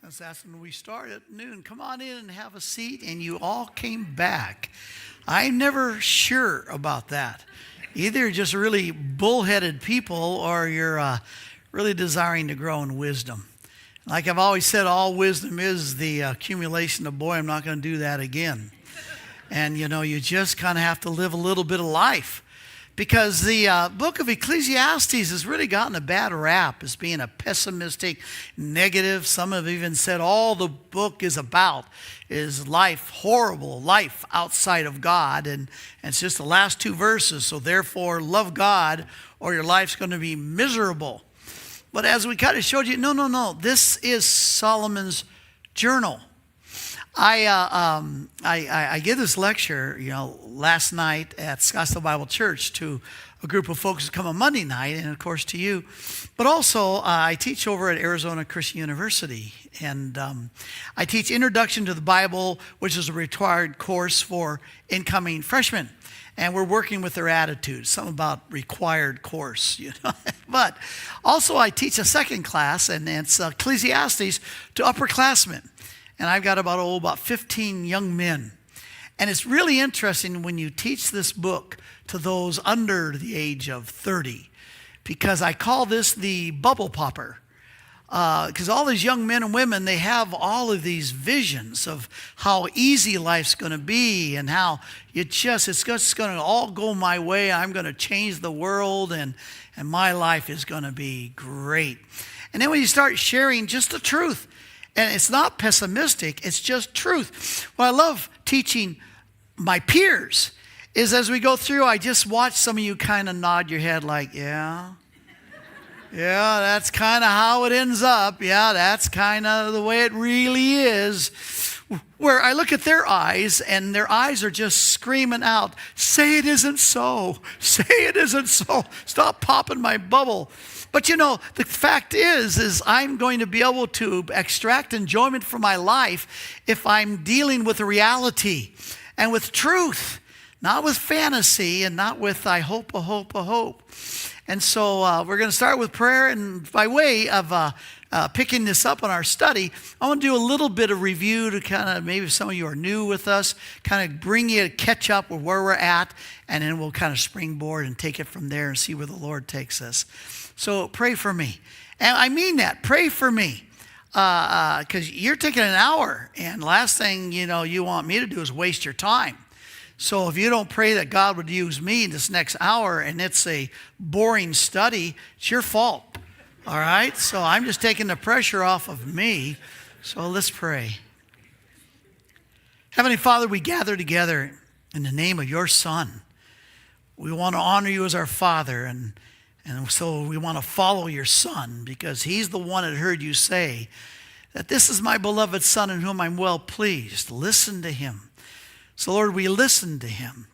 Since that's when we start at noon. Come on in and have a seat, and you all came back. I'm never sure about that. Either you're just really bullheaded people or you're really desiring to grow in wisdom. Like I've always said, all wisdom is the accumulation of, boy, I'm not going to do that again. And, you just kind of have to live a little bit of life. Because the book of Ecclesiastes has really gotten a bad rap as being a pessimistic, negative. Some have even said all the book is about is life, horrible life outside of God. And it's just the last two verses. So therefore, love God or your life's going to be miserable. But as we kind of showed you, no. This is Solomon's journal. I gave this lecture, last night at Scottsdale Bible Church to a group of folks who come on Monday night, and of course to you. But also, I teach over at Arizona Christian University, and I teach Introduction to the Bible, which is a required course for incoming freshmen. And we're working with their attitudes, something about required course, But also, I teach a second class, and it's Ecclesiastes to upperclassmen. And I've got about 15 young men. And it's really interesting when you teach this book to those under the age of 30, because I call this the bubble popper. Because all these young men and women, they have all of these visions of how easy life's going to be and how it's just going to all go my way. I'm going to change the world and my life is going to be great. And then when you start sharing just the truth, and it's not pessimistic, it's just truth. What I love teaching my peers is as we go through, I just watch some of you kind of nod your head like, yeah, that's kind of how it ends up. Yeah, that's kind of the way it really is. Where I look at their eyes, and their eyes are just screaming out, say it isn't so. Say it isn't so. Stop popping my bubble. But the fact is I'm going to be able to extract enjoyment from my life if I'm dealing with reality and with truth, not with fantasy and not with I hope, a hope. And so we're going to start with prayer. And by way of picking this up on our study, I want to do a little bit of review to kind of, maybe some of you are new with us, kind of bring you to catch up with where we're at. And then we'll kind of springboard and take it from there and see where the Lord takes us. So pray for me. And I mean that. Pray for me. Because you're taking an hour. And last thing you want me to do is waste your time. So if you don't pray that God would use me this next hour and it's a boring study, it's your fault. All right? So I'm just taking the pressure off of me. So let's pray. Heavenly Father, we gather together in the name of your Son. We want to honor you as our Father, and so we want to follow your Son because he's the one that heard you say that this is my beloved Son in whom I'm well pleased. Listen to him. So Lord, we listen to him,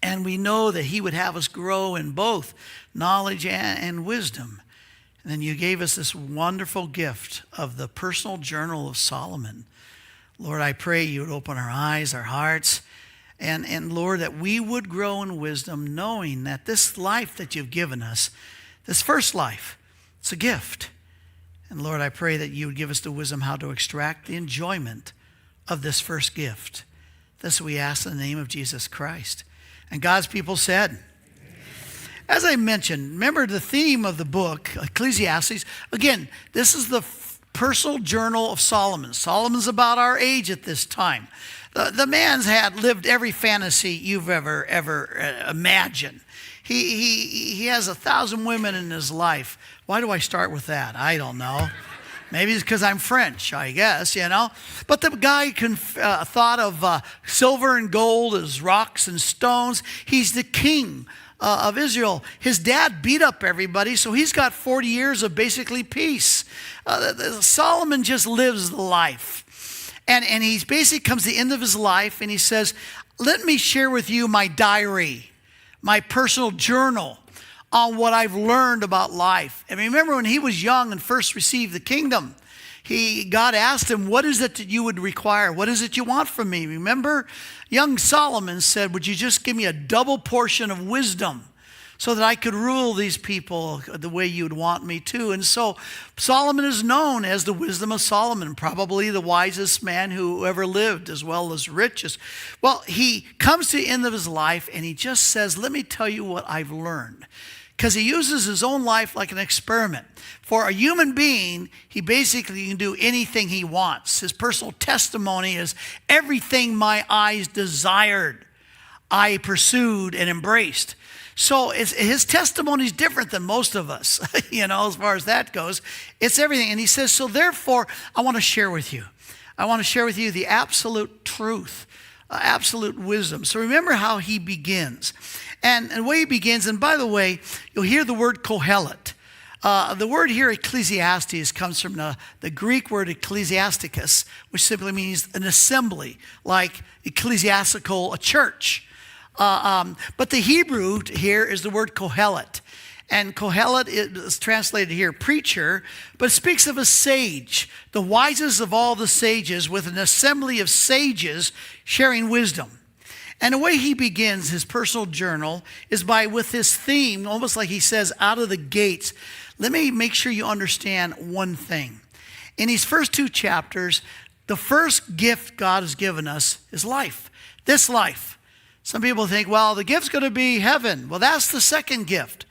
and we know that he would have us grow in both knowledge and wisdom. And then you gave us this wonderful gift of the personal journal of Solomon. Lord, I pray you would open our eyes, our hearts, and Lord, that we would grow in wisdom, knowing that this life that you've given us, this first life, it's a gift. And Lord, I pray that you would give us the wisdom how to extract the enjoyment of this first gift. This we ask in the name of Jesus Christ. And God's people said, as I mentioned, remember the theme of the book, Ecclesiastes. Again, this is the personal journal of Solomon. Solomon's about our age at this time. The man's had lived every fantasy you've ever imagined. He has 1,000 women in his life. Why do I start with that? I don't know. Maybe it's because I'm French, I guess, But the guy thought of silver and gold as rocks and stones. He's the king of Israel. His dad beat up everybody, so he's got 40 years of basically peace. Solomon just lives the life. And he basically comes to the end of his life, and he says, let me share with you my diary, my personal journal on what I've learned about life. And remember when he was young and first received the kingdom, God asked him, what is it that you would require? What is it you want from me? Remember, young Solomon said, would you just give me a double portion of wisdom so that I could rule these people the way you'd want me to. And so Solomon is known as the wisdom of Solomon, probably the wisest man who ever lived, as well as richest. Well, he comes to the end of his life and he just says, let me tell you what I've learned. Because he uses his own life like an experiment. For a human being, he basically can do anything he wants. His personal testimony is everything my eyes desired, I pursued and embraced. So his testimony is different than most of us, as far as that goes. It's everything. And he says, so therefore, I want to share with you. I want to share with you the absolute truth, absolute wisdom. So remember how he begins. And the way he begins, and by the way, you'll hear the word kohelet. The word here, Ecclesiastes, comes from the Greek word ecclesiasticus, which simply means an assembly, like ecclesiastical, a church. But the Hebrew here is the word kohelet. And kohelet is translated here, preacher, but it speaks of a sage, the wisest of all the sages, with an assembly of sages sharing wisdom. And the way he begins his personal journal is with this theme, almost like he says, out of the gates. Let me make sure you understand one thing. In these first 2 chapters, the first gift God has given us is life, this life. Some people think, well, the gift's going to be heaven. Well, that's the second gift.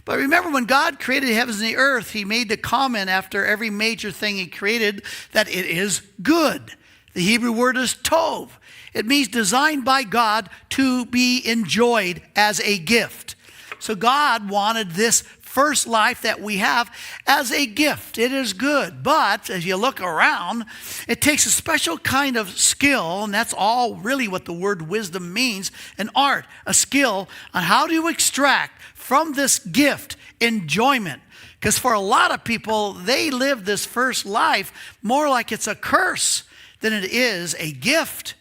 But remember, when God created the heavens and the earth, he made the comment after every major thing he created that it is good. The Hebrew word is tov. It means designed by God to be enjoyed as a gift. So God wanted this first life that we have as a gift. It is good. But as you look around, it takes a special kind of skill, and that's all really what the word wisdom means, an art, a skill on how to extract from this gift enjoyment. Because for a lot of people, they live this first life more like it's a curse than it is a gift.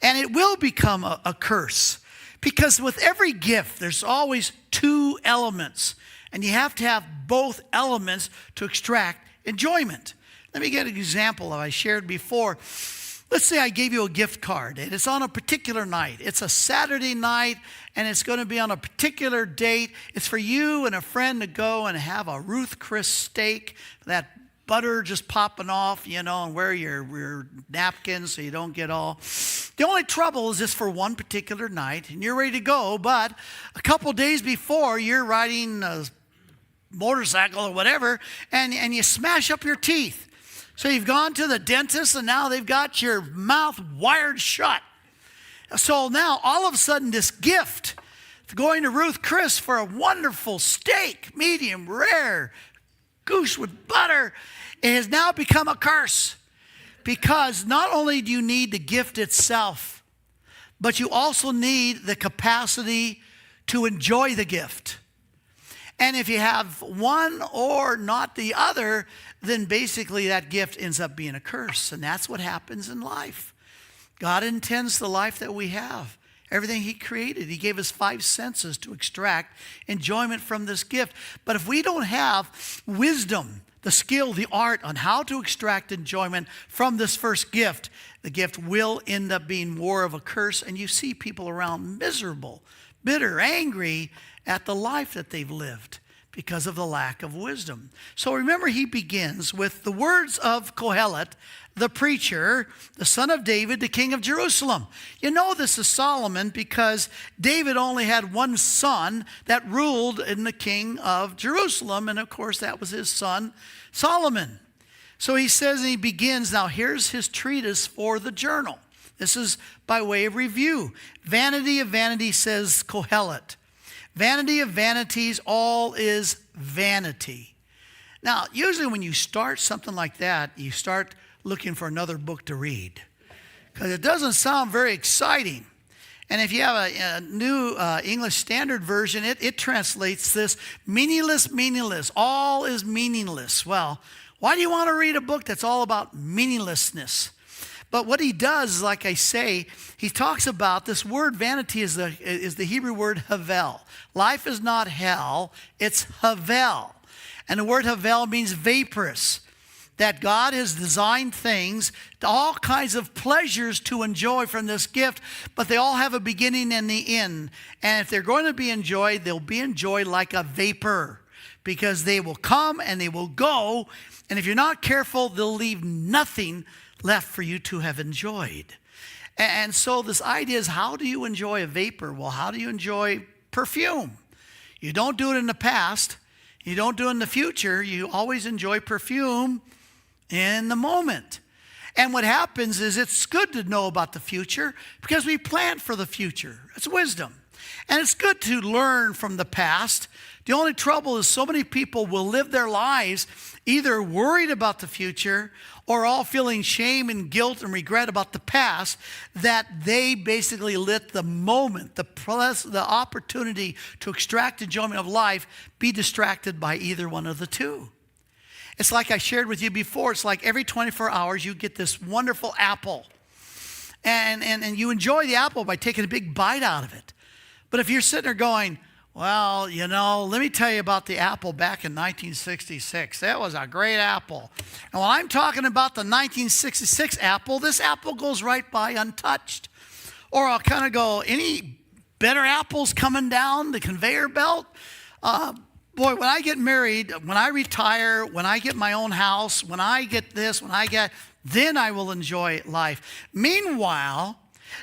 And it will become a curse. Because with every gift, there's always 2 elements. And you have to have both elements to extract enjoyment. Let me get an example I shared before. Let's say I gave you a gift card, and it's on a particular night. It's a Saturday night, and it's going to be on a particular date. It's for you and a friend to go and have a Ruth Chris steak, that butter just popping off, and wear your napkins so you don't get all. The only trouble is this for one particular night, and you're ready to go, but a couple days before, you're riding a motorcycle or whatever, and you smash up your teeth. So you've gone to the dentist, and now they've got your mouth wired shut. So now, all of a sudden, this gift, going to Ruth Chris for a wonderful steak, medium rare, goose with butter, it has now become a curse. Because not only do you need the gift itself, but you also need the capacity to enjoy the gift. And if you have one or not the other, then basically that gift ends up being a curse. And that's what happens in life. God intends the life that we have. Everything he created, he gave us 5 senses to extract enjoyment from this gift. But if we don't have wisdom, the skill, the art on how to extract enjoyment from this first gift, the gift will end up being more of a curse. And you see people around miserable, bitter, angry at the life that they've lived because of the lack of wisdom. So remember, he begins with the words of Kohelet, the preacher, the son of David, the king of Jerusalem. You know this is Solomon because David only had one son that ruled in the king of Jerusalem. And of course, that was his son, Solomon. So he says, and he begins, now here's his treatise for the journal. This is by way of review. Vanity of vanity, says Kohelet. Vanity of vanities, all is vanity. Now, usually when you start something like that, you start looking for another book to read because it doesn't sound very exciting. And if you have a new English Standard Version, it translates this meaningless, meaningless. All is meaningless. Well, why do you want to read a book that's all about meaninglessness? But what he does, like I say, he talks about this word vanity is the Hebrew word havel. Life is not hell, it's havel. And the word havel means vaporous. that God has designed things, all kinds of pleasures to enjoy from this gift, but they all have a beginning and the end. And if they're going to be enjoyed, they'll be enjoyed like a vapor, because they will come and they will go. And if you're not careful, they'll leave nothing left for you to have enjoyed. And so this idea is, how do you enjoy a vapor? Well, how do you enjoy perfume? You don't do it in the past. You don't do it in the future. You always enjoy perfume in the moment. And what happens is, it's good to know about the future because we plan for the future. It's wisdom. And it's good to learn from the past. The only trouble is so many people will live their lives either worried about the future or all feeling shame and guilt and regret about the past, that they basically let the moment, the opportunity to extract enjoyment of life, be distracted by either one of the two. It's like I shared with you before. It's like every 24 hours you get this wonderful apple. And you enjoy the apple by taking a big bite out of it. But if you're sitting there going, well, let me tell you about the apple back in 1966. That was a great apple. And when I'm talking about the 1966 apple, this apple goes right by untouched. Or I'll kind of go, any better apples coming down the conveyor belt? Boy, when I get married, when I retire, when I get my own house, when I get this, then I will enjoy life. Meanwhile,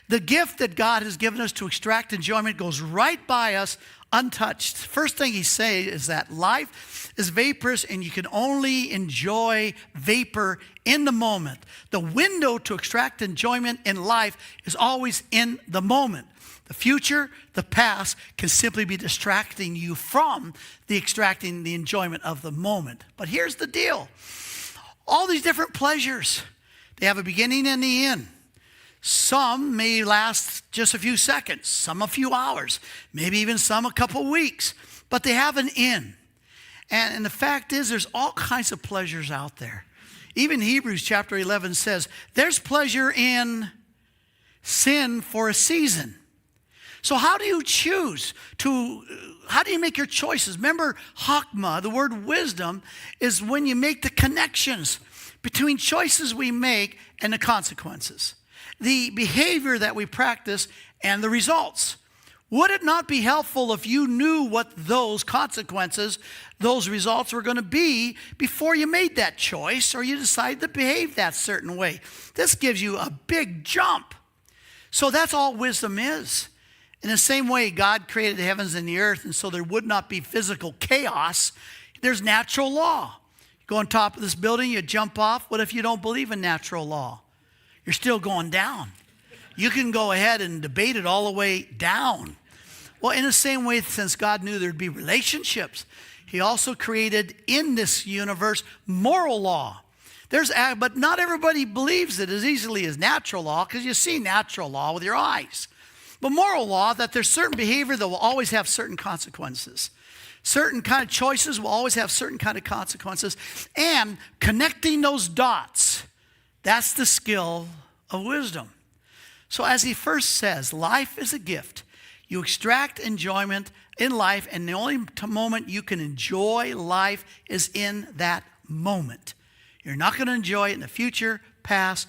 the gift that God has given us to extract enjoyment goes right by us untouched. First thing he says is that life is vaporous, and you can only enjoy vapor in the moment. The window to extract enjoyment in life is always in the moment. The future, the past can simply be distracting you from extracting the enjoyment of the moment. But here's the deal. All these different pleasures, they have a beginning and the end. Some may last just a few seconds, some a few hours, maybe even some a couple weeks, but they have an end. And the fact is, there's all kinds of pleasures out there. Even Hebrews chapter 11 says, there's pleasure in sin for a season. So how do you how do you make your choices? Remember, Hakma, the word wisdom, is when you make the connections between choices we make and the consequences. The behavior that we practice and the results. Would it not be helpful if you knew what those consequences, those results were going to be before you made that choice or you decided to behave that certain way? This gives you a big jump. So that's all wisdom is. In the same way God created the heavens and the earth, and so there would not be physical chaos, there's natural law. You go on top of this building, you jump off. What if you don't believe in natural law? You're still going down. You can go ahead and debate it all the way down. Well, in the same way, since God knew there'd be relationships, he also created in this universe moral law. But not everybody believes it as easily as natural law, because you see natural law with your eyes. But moral law, that there's certain behavior that will always have certain consequences. Certain kind of choices will always have certain kind of consequences. And connecting those dots, that's the skill of wisdom. So as he first says, life is a gift. You extract enjoyment in life, and the only moment you can enjoy life is in that moment. You're not going to enjoy it in the future, past.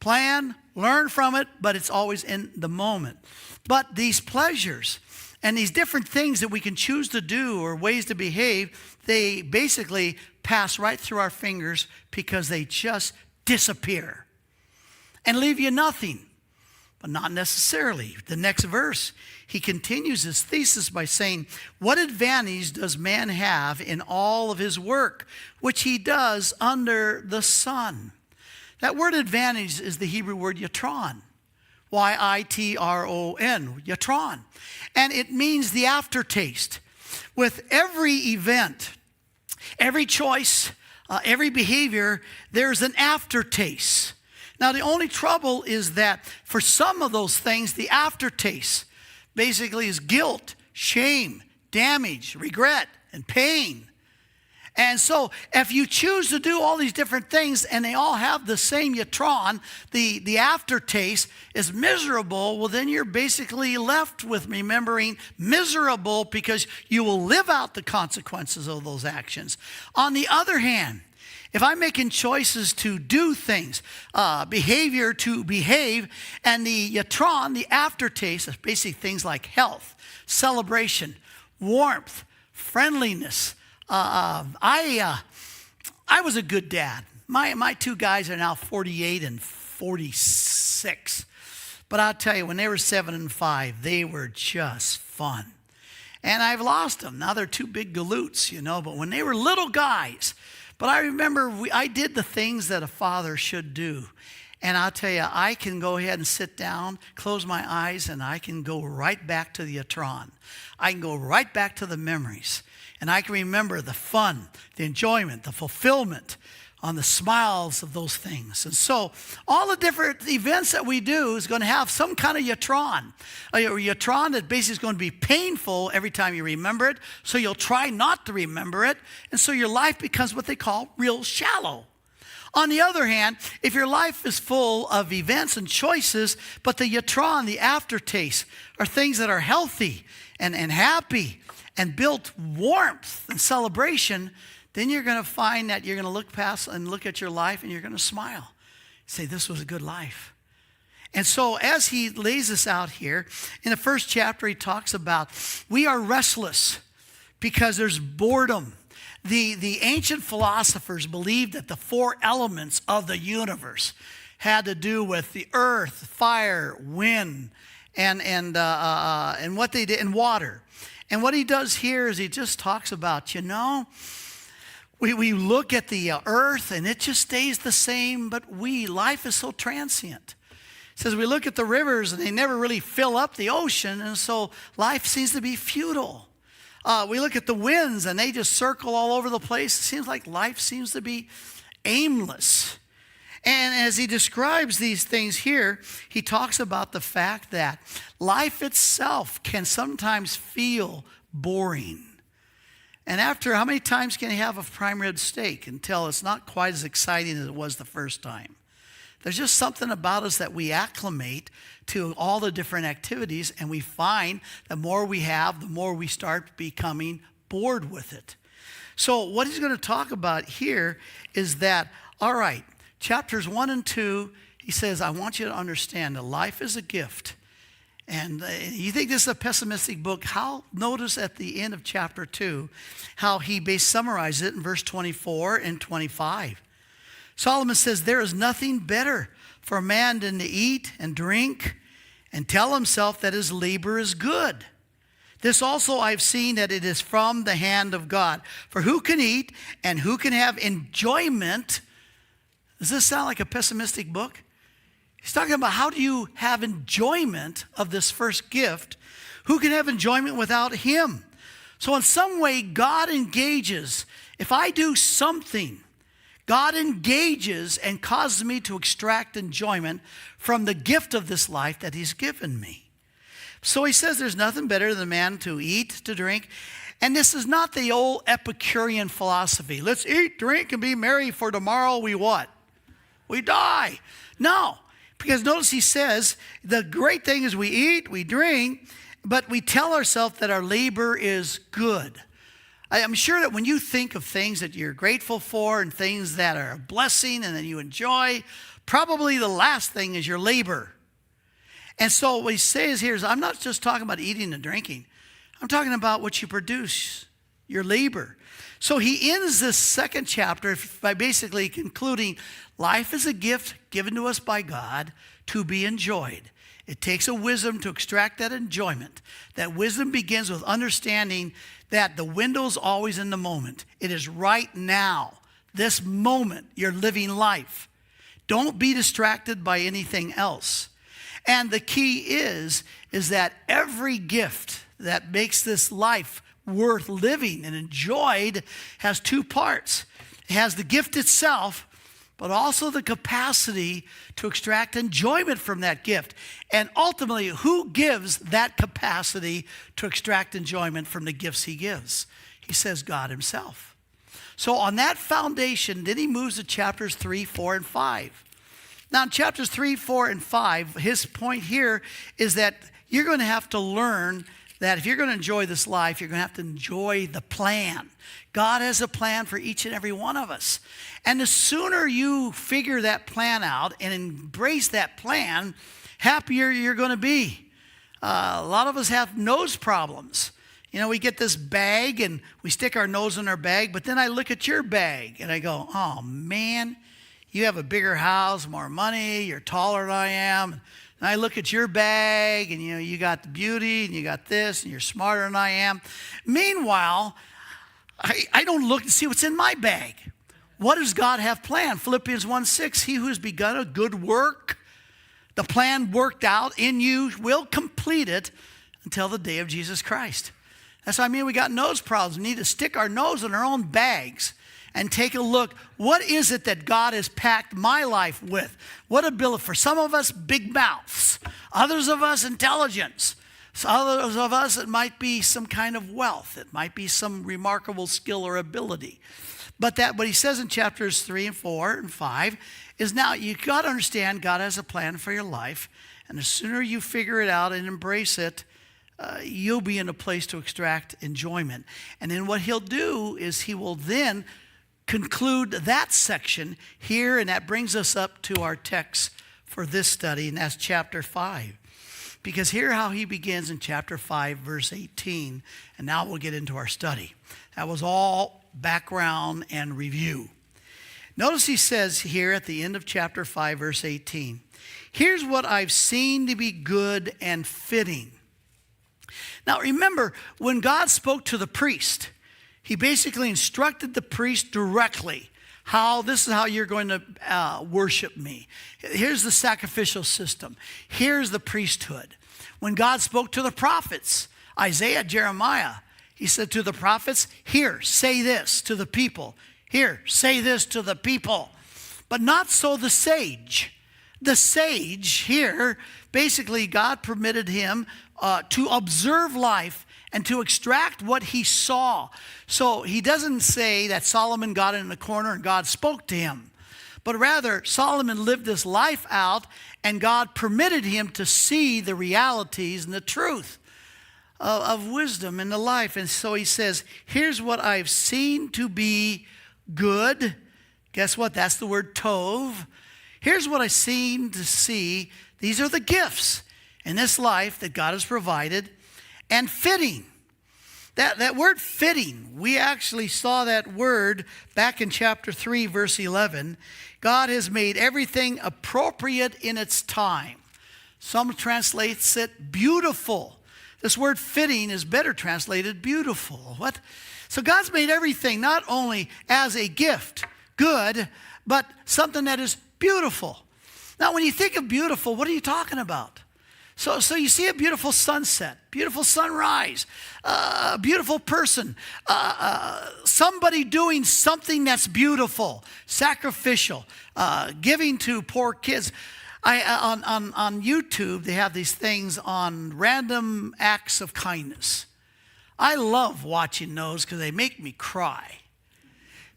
Plan, learn from it, but it's always in the moment. But these pleasures and these different things that we can choose to do or ways to behave, they basically pass right through our fingers because they just disappear and leave you nothing. But not necessarily. The next verse, he continues his thesis by saying, what advantage does man have in all of his work, which he does under the sun? That word advantage is the Hebrew word yatron. Y-I-T-R-O-N, yatron. And it means the aftertaste. With every event, every choice, every behavior, there's an aftertaste. Now, the only trouble is that for some of those things, the aftertaste basically is guilt, shame, damage, regret, and pain. And so if you choose to do all these different things and they all have the same yatron, the aftertaste is miserable, well, then you're basically left with remembering miserable because you will live out the consequences of those actions. On the other hand, if I'm making choices to do things, behavior to behave, and the yatron, the aftertaste, is basically things like health, celebration, warmth, friendliness. I was a good dad. My two guys are now 48 and 46. But I'll tell you, when they were 7 and 5, they were just fun. And I've lost them. Now they're two big galoots, but when they were little guys. But I remember I did the things that a father should do. And I'll tell you, I can go ahead and sit down, close my eyes, and I can go right back to the yatron. I can go right back to the memories. And I can remember the fun, the enjoyment, the fulfillment on the smiles of those things. And so all the different events that we do is going to have some kind of yatron. A yatron that basically is going to be painful every time you remember it, so you'll try not to remember it, and so your life becomes what they call real shallow. On the other hand, if your life is full of events and choices, but the yatron, the aftertaste, are things that are healthy and happy and built warmth and celebration, then you're going to find that you're going to look past and look at your life and you're going to smile. Say, this was a good life. And so as he lays this out here, in the first chapter he talks about we are restless because there's boredom. The ancient philosophers believed that the 4 elements of the universe had to do with the earth, fire, wind, and what they did, and water. And what he does here is he just talks about, we look at the earth and it just stays the same, but life is so transient. It says we look at the rivers and they never really fill up the ocean, and so life seems to be futile. We look at the winds and they just circle all over the place. It seems like life seems to be aimless. And as he describes these things here, he talks about the fact that life itself can sometimes feel boring. And after, how many times can you have a prime rib steak until it's not quite as exciting as it was the first time? There's just something about us that we acclimate to all the different activities, and we find the more we have, the more we start becoming bored with it. So what he's going to talk about here is that, all right, chapters 1 and 2, he says, I want you to understand that life is a gift. And you think this is a pessimistic book? Notice at the end of chapter 2 how he summarizes it in verse 24 and 25. Solomon says, there is nothing better for a man than to eat and drink and tell himself that his labor is good. This also I've seen that it is from the hand of God. For who can eat and who can have enjoyment? Does this sound like a pessimistic book? He's talking about how do you have enjoyment of this first gift? Who can have enjoyment without him? So in some way, God engages. If I do something, God engages and causes me to extract enjoyment from the gift of this life that he's given me. So he says there's nothing better than a man to eat, to drink. And this is not the old Epicurean philosophy. Let's eat, drink, and be merry, for tomorrow we what? We die. No. Because notice he says, the great thing is we eat, we drink, but we tell ourselves that our labor is good. I'm sure that when you think of things that you're grateful for and things that are a blessing and that you enjoy, probably the last thing is your labor. And so what he says here is, I'm not just talking about eating and drinking. I'm talking about what you produce, your labor. So he ends this second chapter by basically concluding life is a gift given to us by God to be enjoyed. It takes a wisdom to extract that enjoyment. That wisdom begins with understanding that the window's always in the moment. It is right now, this moment, you're living life. Don't be distracted by anything else. And the key is that every gift that makes this life worth living and enjoyed has 2 parts. It has the gift itself, but also the capacity to extract enjoyment from that gift. And ultimately, who gives that capacity to extract enjoyment from the gifts he gives? He says God himself. So on that foundation, then he moves to chapters 3, 4, and 5. Now in chapters 3, 4, and 5, his point here is that you're going to have to learn that if you're going to enjoy this life, you're going to have to enjoy the plan. God has a plan for each and every one of us. And the sooner you figure that plan out and embrace that plan, happier you're going to be. A lot of us have nose problems. You know, we get this bag and we stick our nose in our bag, but then I look at your bag and I go, oh man, you have a bigger house, more money, you're taller than I am. And I look at your bag and you got the beauty and you got this and you're smarter than I am. Meanwhile, I don't look to see what's in my bag. What does God have planned? Philippians 1:6, he who has begun a good work, the plan worked out in you, will complete it until the day of Jesus Christ. That's what I mean. We got nose problems. We need to stick our nose in our own bags and take a look. What is it that God has packed my life with? What ability? For some of us, big mouths. Others of us, intelligence. So others of us, it might be some kind of wealth. It might be some remarkable skill or ability. But what he says in chapters 3 and 4 and 5 is now you got to understand God has a plan for your life. And the sooner you figure it out and embrace it, you'll be in a place to extract enjoyment. And then what he'll do is he will then conclude that section here, and that brings us up to our text for this study, and that's chapter 5. Because hear how he begins in chapter 5, verse 18, and now we'll get into our study. That was all background and review. Notice he says here at the end of chapter 5, verse 18, here's what I've seen to be good and fitting. Now remember, when God spoke to the priest, he basically instructed the priest directly this is how you're going to worship me. Here's the sacrificial system. Here's the priesthood. When God spoke to the prophets, Isaiah, Jeremiah, he said to the prophets, here, say this to the people. Here, say this to the people. But not so the sage. The sage here, basically God permitted him to observe life and to extract what he saw. So he doesn't say that Solomon got in the corner and God spoke to him. But rather, Solomon lived this life out and God permitted him to see the realities and the truth of wisdom in the life. And so he says, here's what I've seen to be good. Guess what? That's the word tov. Here's what I've seen to see. These are the gifts in this life that God has provided. And fitting. That word fitting, we actually saw that word back in chapter 3, verse 11. God has made everything appropriate in its time. Some translates it beautiful. This word fitting is better translated beautiful. What? So God's made everything not only as a gift, good, but something that is beautiful. Now, when you think of beautiful, what are you talking about? So you see a beautiful sunset, beautiful sunrise, a beautiful person, somebody doing something that's beautiful, sacrificial, giving to poor kids. On YouTube, they have these things on random acts of kindness. I love watching those because they make me cry.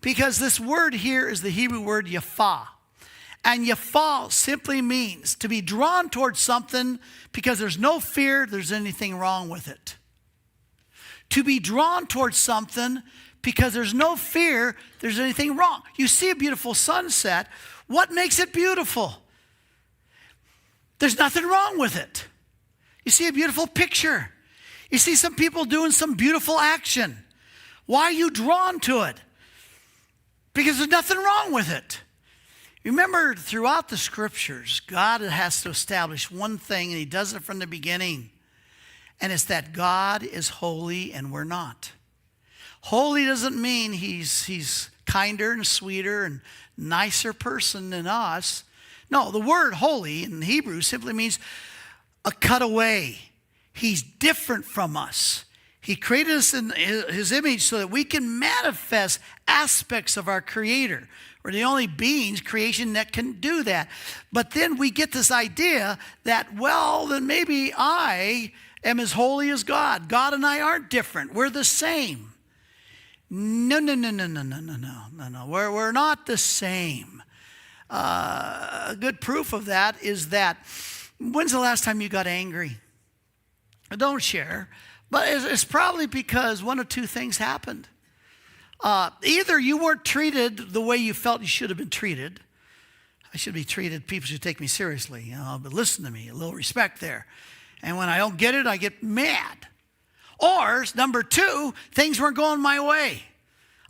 Because this word here is the Hebrew word yafah. And yafah simply means to be drawn towards something because there's no fear there's anything wrong with it. To be drawn towards something because there's no fear there's anything wrong. You see a beautiful sunset. What makes it beautiful? There's nothing wrong with it. You see a beautiful picture. You see some people doing some beautiful action. Why are you drawn to it? Because there's nothing wrong with it. Remember, throughout the scriptures, God has to establish one thing, and he does it from the beginning. And it's that God is holy and we're not. Holy doesn't mean he's kinder and sweeter and nicer person than us. No, the word holy in Hebrew simply means a cutaway. He's different from us. He created us in his image so that we can manifest aspects of our Creator. We're the only beings, creation, that can do that. But then we get this idea that, well, then maybe I am as holy as God. God and I aren't different. We're the same. No. We're not the same. A good proof of that is that, when's the last time you got angry? Don't share. But it's probably because one of two things happened. Either you weren't treated the way you felt you should have been treated. I should be treated, people should take me seriously, but listen to me, a little respect there. And when I don't get it, I get mad. Or, number two, things weren't going my way.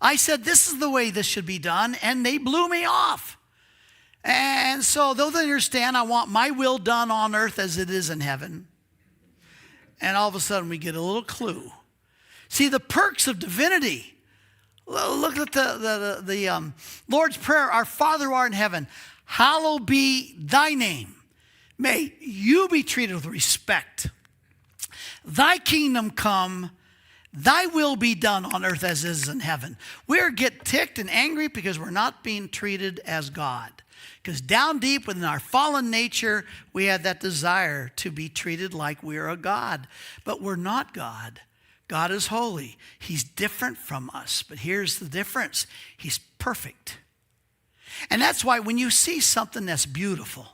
I said, this is the way this should be done, and they blew me off. And so they'll understand I want my will done on earth as it is in heaven. And all of a sudden we get a little clue. See, the perks of divinity. Look at the Lord's Prayer. Our Father who art in heaven, hallowed be thy name. May you be treated with respect. Thy kingdom come, thy will be done on earth as it is in heaven. We get ticked and angry because we're not being treated as God. Because down deep within our fallen nature, we have that desire to be treated like we're a God. But we're not God. God is holy. He's different from us. But here's the difference. He's perfect. And that's why when you see something that's beautiful,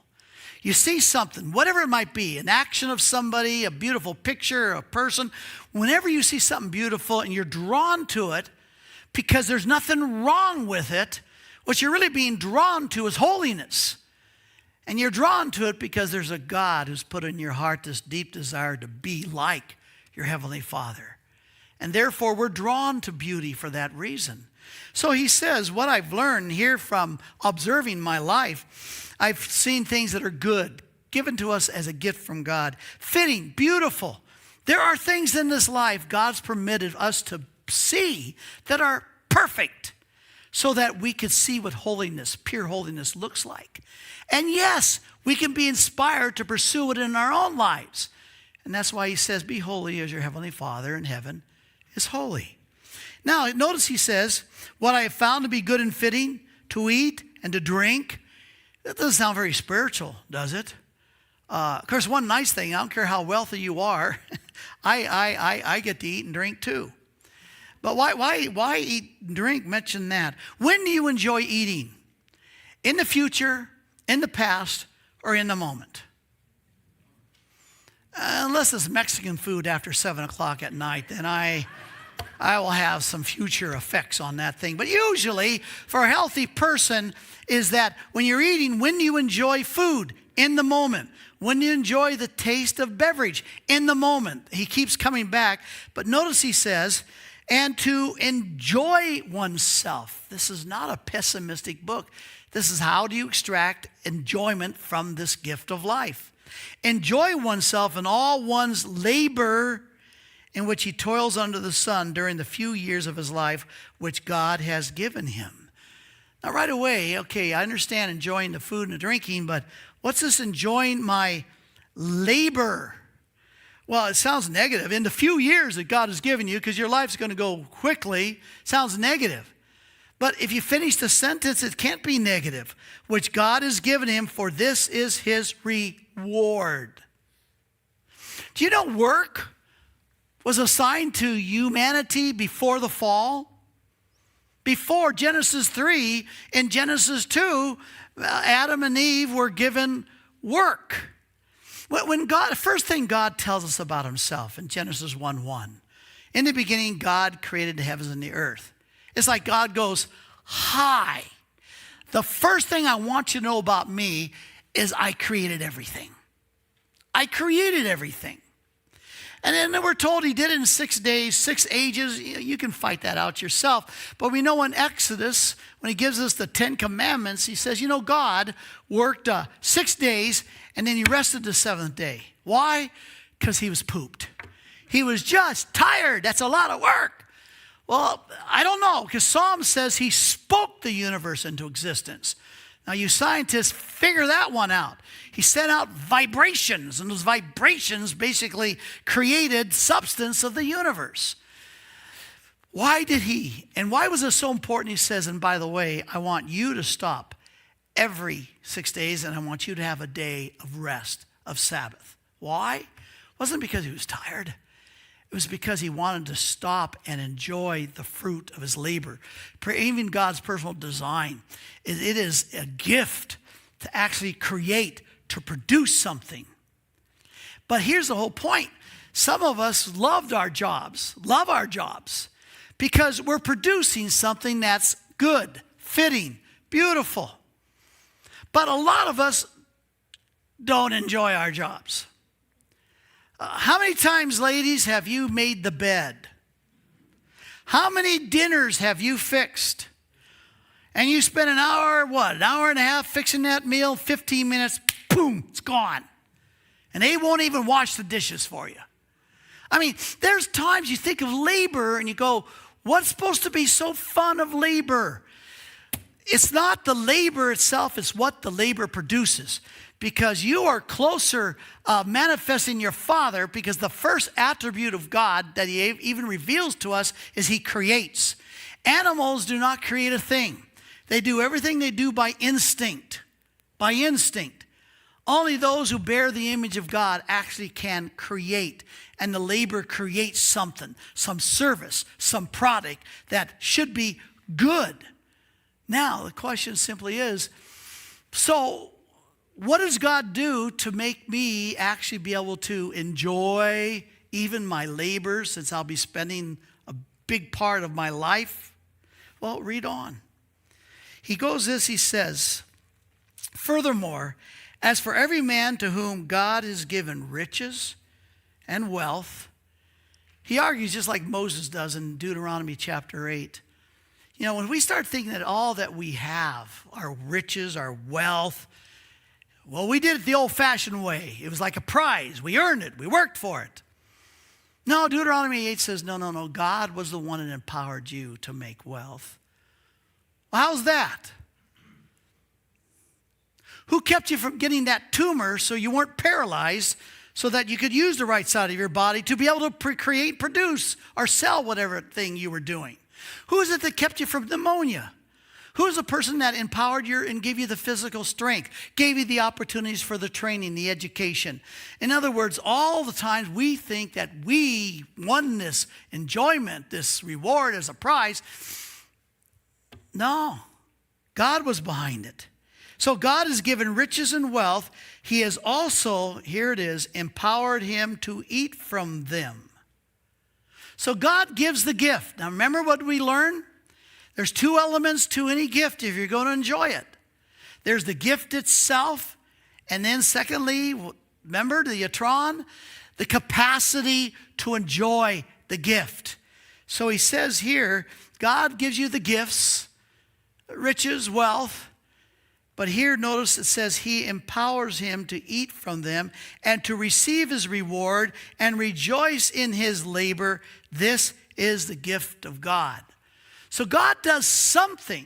you see something, whatever it might be, an action of somebody, a beautiful picture, a person, whenever you see something beautiful and you're drawn to it because there's nothing wrong with it, what you're really being drawn to is holiness. And you're drawn to it because there's a God who's put in your heart this deep desire to be like your Heavenly Father. And therefore, we're drawn to beauty for that reason. So he says, what I've learned here from observing my life, I've seen things that are good, given to us as a gift from God, fitting, beautiful. There are things in this life God's permitted us to see that are perfect so that we could see what holiness, pure holiness looks like. And yes, we can be inspired to pursue it in our own lives. And that's why he says, be holy as your Heavenly Father in heaven is holy. Now, notice he says, what I have found to be good and fitting to eat and to drink. That doesn't sound very spiritual, does it? Of course, one nice thing, I don't care how wealthy you are, I get to eat and drink too. But why eat and drink? Mention that. When do you enjoy eating? In the future, in the past, or in the moment? Unless it's Mexican food after 7 o'clock at night, then I will have some future effects on that thing. But usually, for a healthy person, is that when you're eating, when do you enjoy food? In the moment. When do you enjoy the taste of beverage? In the moment. He keeps coming back. But notice he says, and to enjoy oneself. This is not a pessimistic book. This is how do you extract enjoyment from this gift of life. Enjoy oneself in all one's labor in which he toils under the sun during the few years of his life which God has given him. Now right away, okay, I understand enjoying the food and the drinking, but what's this enjoying my labor? Well, it sounds negative. In the few years that God has given you, because your life's going to go quickly, sounds negative. But if you finish the sentence, it can't be negative. Which God has given him, for this is his reward. Do you know work was assigned to humanity before the fall? Before Genesis 3 and Genesis 2, Adam and Eve were given work. When God, first thing God tells us about himself in Genesis 1:1, in the beginning God created the heavens and the earth. It's like God goes, hi. The first thing I want you to know about me is I created everything. I created everything. And then we're told he did it in 6 days, 6 ages. You can fight that out yourself. But we know in Exodus, when he gives us the 10 commandments, he says, God worked 6 days and then he rested the seventh day. Why? Because he was pooped. He was just tired. That's a lot of work. Well, I don't know, because Psalm says he spoke the universe into existence. Now, you scientists figure that one out. He sent out vibrations, and those vibrations basically created substance of the universe. Why did he? And why was it so important? He says, and by the way, I want you to stop every 6 days, and I want you to have a day of rest, of Sabbath. Why? It wasn't because he was tired. It was because he wanted to stop and enjoy the fruit of his labor. Even God's personal design. It is a gift to actually create, to produce something. But here's the whole point. Some of us loved our jobs, love our jobs, because we're producing something that's good, fitting, beautiful. But a lot of us don't enjoy our jobs. How many times, ladies, have you made the bed? How many dinners have you fixed? And you spend an hour and a half fixing that meal, 15 minutes, boom, it's gone. And they won't even wash the dishes for you. I mean, there's times you think of labor and you go, what's supposed to be so fun of labor? It's not the labor itself, it's what the labor produces. Because you are closer manifesting your Father, because the first attribute of God that he even reveals to us is he creates. Animals do not create a thing. They do everything they do by instinct. By instinct. Only those who bear the image of God actually can create. And the labor creates something, some service, some product that should be good. Now, the question simply is, so what does God do to make me actually be able to enjoy even my labor, since I'll be spending a big part of my life? Well, read on. He says, furthermore, as for every man to whom God has given riches and wealth, he argues just like Moses does in Deuteronomy chapter 8. You know, when we start thinking that all that we have, our riches, our wealth, well, we did it the old-fashioned way. It was like a prize. We earned it. We worked for it. No, Deuteronomy 8 says, no. God was the one that empowered you to make wealth. Well, how's that? Who kept you from getting that tumor so you weren't paralyzed, so that you could use the right side of your body to be able to create, produce, or sell whatever thing you were doing? Who is it that kept you from pneumonia? Who is the person that empowered you and gave you the physical strength, gave you the opportunities for the training, the education? In other words, all the times we think that we won this enjoyment, this reward as a prize. No, God was behind it. So God has given riches and wealth. He has also, here it is, empowered him to eat from them. So God gives the gift. Now remember what we learned? There's two elements to any gift if you're going to enjoy it. There's the gift itself, and then secondly, remember the yatron, the capacity to enjoy the gift. So he says here, God gives you the gifts, riches, wealth, but here notice it says he empowers him to eat from them and to receive his reward and rejoice in his labor. This is the gift of God. So God does something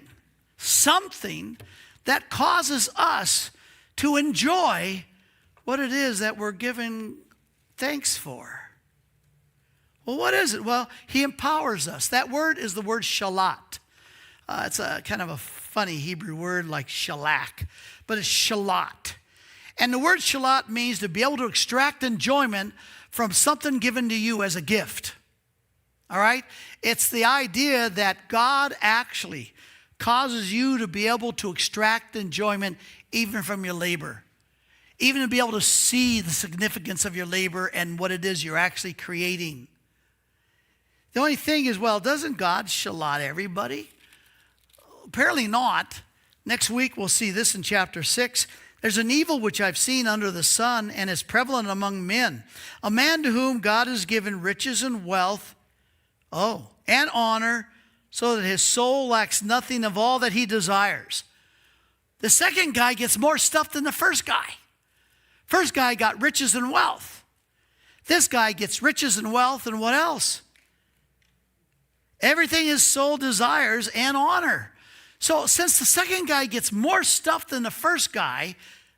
that causes us to enjoy what it is that we're giving thanks for. Well, what is it? Well, he empowers us. That word is the word shalat. It's a kind of a funny Hebrew word like shalak, but it's shalat. And the word shalat means to be able to extract enjoyment from something given to you as a gift. All right? It's the idea that God actually causes you to be able to extract enjoyment even from your labor. Even to be able to see the significance of your labor and what it is you're actually creating. The only thing is, well, doesn't God shalat everybody? Apparently not. Next week we'll see this in chapter 6. There's an evil which I've seen under the sun and is prevalent among men. A man to whom God has given riches and wealth, and honor, so that his soul lacks nothing of all that he desires. The second guy gets more stuff than the first guy. First guy got riches and wealth. This guy gets riches and wealth, and what else? Everything his soul desires and honor. So since the second guy gets more stuff than the first guy,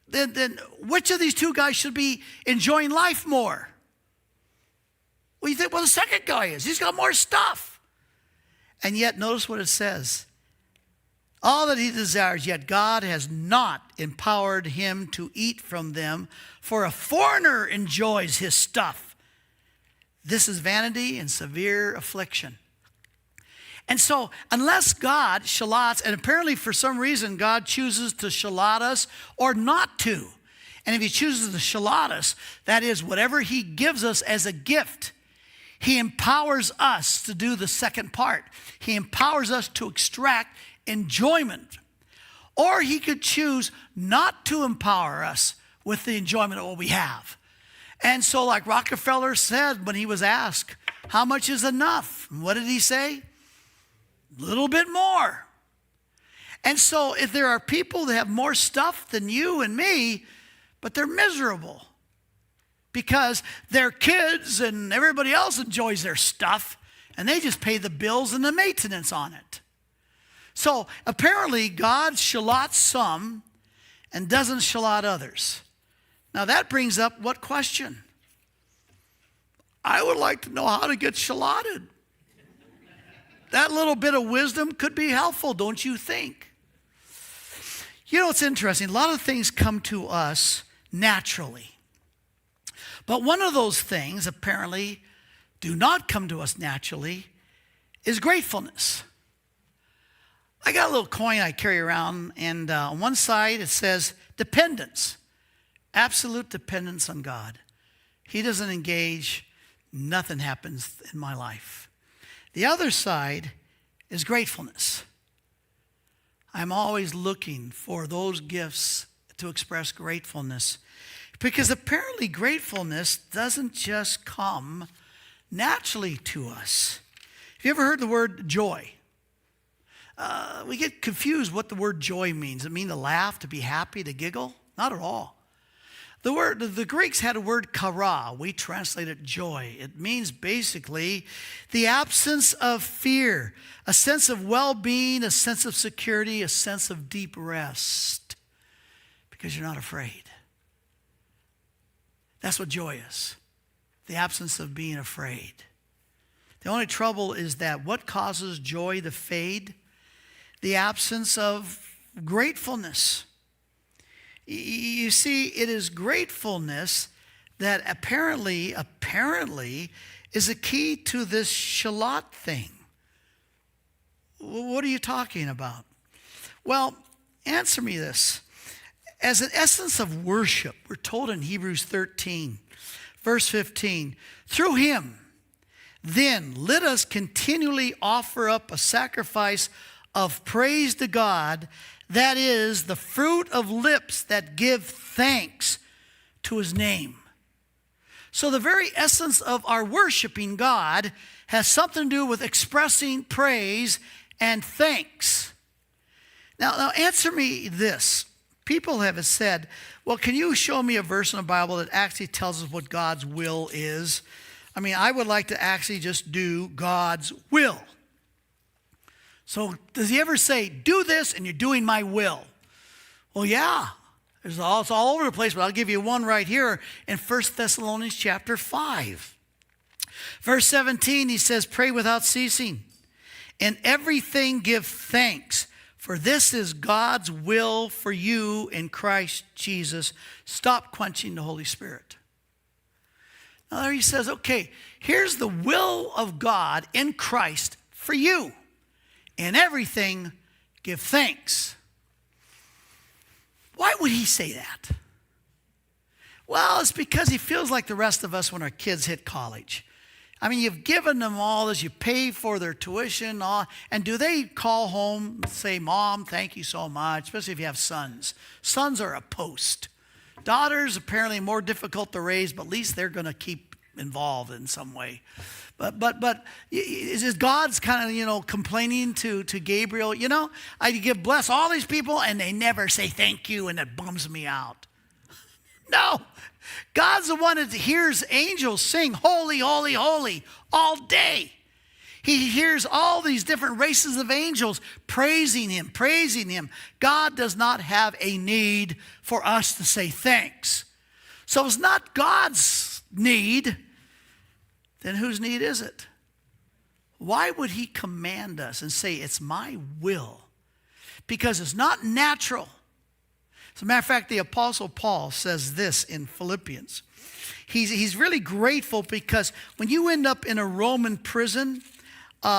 then which of these two guys should be enjoying life more? Well, you think, well, the second guy is. He's got more stuff. And yet, notice what it says. All that he desires, yet God has not empowered him to eat from them, for a foreigner enjoys his stuff. This is vanity and severe affliction. And so, unless God shalats, and apparently for some reason God chooses to shalat us or not to, And if he chooses to shalot us, that is, whatever he gives us as a gift, he empowers us to do the second part. He empowers us to extract enjoyment. Or he could choose not to empower us with the enjoyment of what we have. And so like Rockefeller said when he was asked, how much is enough? And what did he say? A little bit more. And so if there are people that have more stuff than you and me, but they're miserable because their kids and everybody else enjoys their stuff and they just pay the bills and the maintenance on it. So apparently God shallots some and doesn't shallot others. Now that brings up what question? I would like to know how to get shallotted. That little bit of wisdom could be helpful, don't you think? You know, it's interesting. A lot of things come to us naturally. But one of those things, apparently, do not come to us naturally, is gratefulness. I got a little coin I carry around, and on one side it says dependence. Absolute dependence on God. He doesn't engage, nothing happens in my life. The other side is gratefulness. I'm always looking for those gifts to express gratefulness, because apparently gratefulness doesn't just come naturally to us. Have you ever heard the word joy? We get confused what the word joy means. Does it mean to laugh, to be happy, to giggle? Not at all. The Greeks had a word kara. We translate it joy. It means basically the absence of fear, a sense of well-being, a sense of security, a sense of deep rest, because you're not afraid. That's what joy is, the absence of being afraid. The only trouble is that what causes joy to fade? The absence of gratefulness. You see, it is gratefulness that apparently is a key to this shalot thing. What are you talking about? Well, answer me this. As an essence of worship, we're told in Hebrews 13, verse 15, through him, then let us continually offer up a sacrifice of praise to God, that is the fruit of lips that give thanks to his name. So the very essence of our worshiping God has something to do with expressing praise and thanks. Now answer me this. People have said, well, can you show me a verse in the Bible that actually tells us what God's will is? I mean, I would like to actually just do God's will. So does he ever say, do this and you're doing my will? Well, yeah. It's all over the place, but I'll give you one right here in 1 Thessalonians chapter 5. Verse 17, he says, pray without ceasing. In everything give thanks, for this is God's will for you in Christ Jesus. Stop quenching the Holy Spirit. Now there he says, okay, here's the will of God in Christ for you. In everything, give thanks. Why would he say that? Well, it's because he feels like the rest of us when our kids hit college. I mean, you've given them all this, you pay for their tuition, and do they call home and say, Mom, thank you so much, especially if you have sons. Sons are a post. Daughters, apparently more difficult to raise, but at least they're going to keep involved in some way. But is God's kind of, complaining to Gabriel, I bless all these people and they never say thank you, and it bums me out. No, God's the one that hears angels sing holy, holy, holy all day. He hears all these different races of angels praising him, praising him. God does not have a need for us to say thanks. So it's not God's need. Then whose need is it? Why would he command us and say, it's my will? Because it's not natural. As a matter of fact, the Apostle Paul says this in Philippians. He's really grateful because when you end up in a Roman prison, they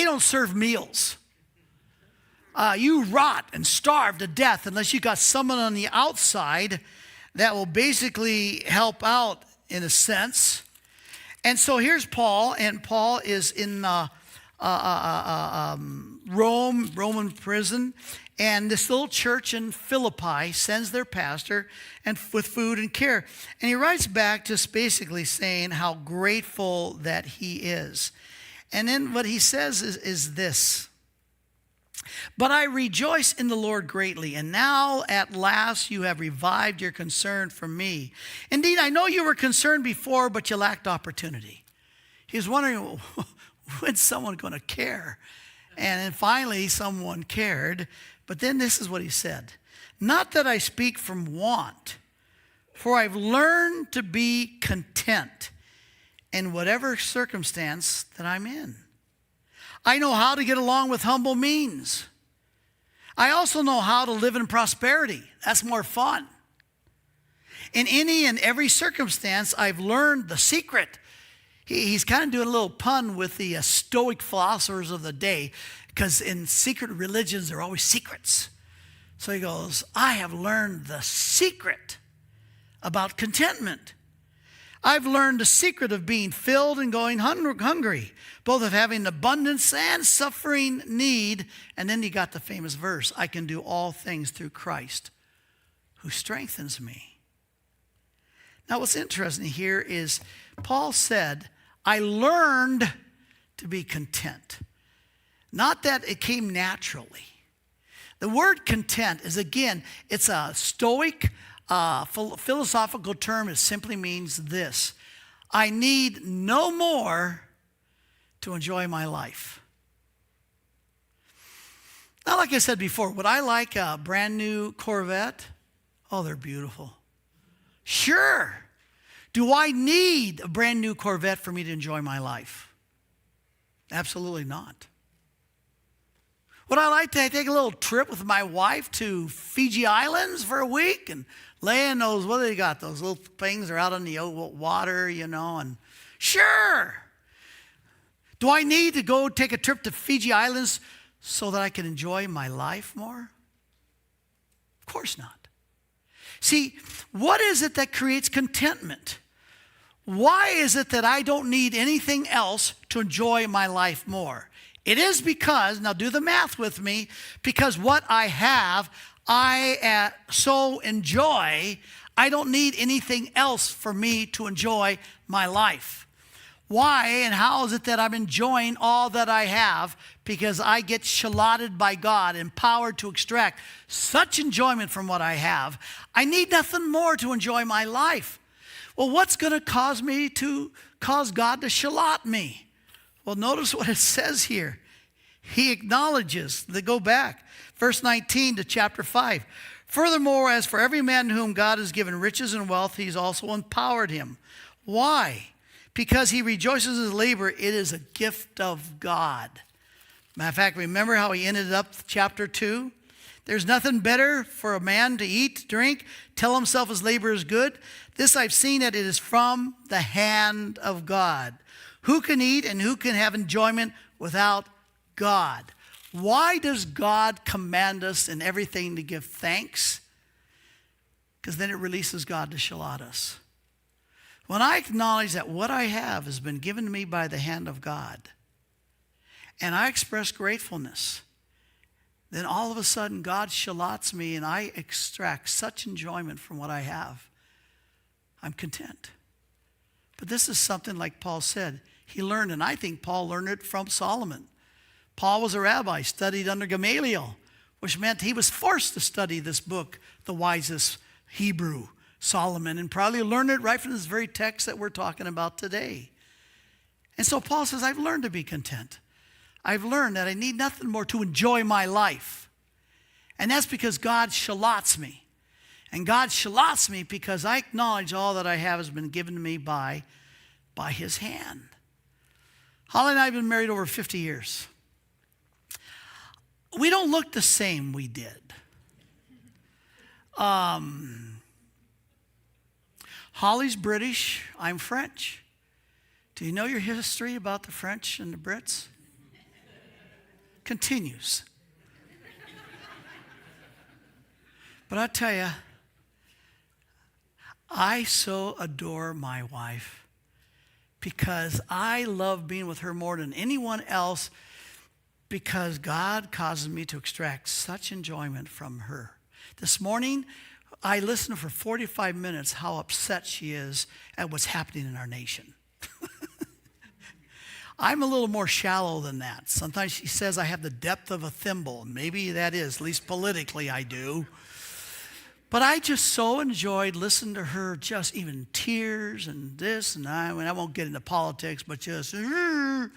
don't serve meals. you rot and starve to death unless you got someone on the outside that will basically help out in a sense. And so here's Paul, and Paul is in Roman prison, and this little church in Philippi sends their pastor and with food and care. And he writes back just basically saying how grateful that he is. And then what he says is this: "But I rejoice in the Lord greatly, and now at last you have revived your concern for me. Indeed, I know you were concerned before, but you lacked opportunity." He was wondering, when's someone going to care? And then finally, someone cared. But then this is what he said: "Not that I speak from want, for I've learned to be content in whatever circumstance that I'm in. I know how to get along with humble means. I also know how to live in prosperity. That's more fun. In any and every circumstance, I've learned the secret." He's kind of doing a little pun with the Stoic philosophers of the day, because in secret religions, there are always secrets. So he goes, "I have learned the secret about contentment. I've learned the secret of being filled and going hungry, both of having abundance and suffering need." And then he got the famous verse, "I can do all things through Christ who strengthens me." Now what's interesting here is Paul said, "I learned to be content." Not that it came naturally. The word content is, again, it's a Stoic philosophical term. It simply means this: I need no more to enjoy my life. Now, like I said before, would I like a brand new Corvette? Oh, they're beautiful. Sure. Do I need a brand new Corvette for me to enjoy my life? Absolutely not. Would I like to take a little trip with my wife to Fiji Islands for a week and lay in those, what do they got, those little things that are out on the water, and sure. Do I need to go take a trip to Fiji Islands so that I can enjoy my life more? Of course not. See, what is it that creates contentment? Why is it that I don't need anything else to enjoy my life more? It is because, now do the math with me, because what I have, I so enjoy, I don't need anything else for me to enjoy my life. Why and how is it that I'm enjoying all that I have? Because I get shallotted by God, empowered to extract such enjoyment from what I have. I need nothing more to enjoy my life. Well, what's going to cause God to shallot me? Well, notice what it says here. He acknowledges, go back, verse 19 to chapter 5. "Furthermore, as for every man to whom God has given riches and wealth, he's also empowered him." Why? Because he rejoices in his labor. It is a gift of God. Matter of fact, remember how he ended up chapter 2? "There's nothing better for a man to eat, drink, tell himself his labor is good. This I've seen that it is from the hand of God. Who can eat and who can have enjoyment without God?" Why does God command us in everything to give thanks? Because then it releases God to shallot us. When I acknowledge that what I have has been given to me by the hand of God, and I express gratefulness, then all of a sudden God shallots me and I extract such enjoyment from what I have. I'm content. But this is something like Paul said. He learned, and I think Paul learned it from Solomon. Paul was a rabbi, studied under Gamaliel, which meant he was forced to study this book, the wisest Hebrew, Solomon, and probably learned it right from this very text that we're talking about today. And so Paul says, I've learned to be content. I've learned that I need nothing more to enjoy my life. And that's because God shallots me. And God shallots me because I acknowledge all that I have has been given to me by his hand. Holly and I have been married over 50 years. We don't look the same we did. Holly's British, I'm French. Do you know your history about the French and the Brits? Continues. But I tell you, I so adore my wife because I love being with her more than anyone else because God causes me to extract such enjoyment from her. This morning, I listened for 45 minutes how upset she is at what's happening in our nation. I'm a little more shallow than that. Sometimes she says I have the depth of a thimble. Maybe that is, at least politically I do. But I just so enjoyed listening to her, just even tears and this and I mean, I won't get into politics, but just, and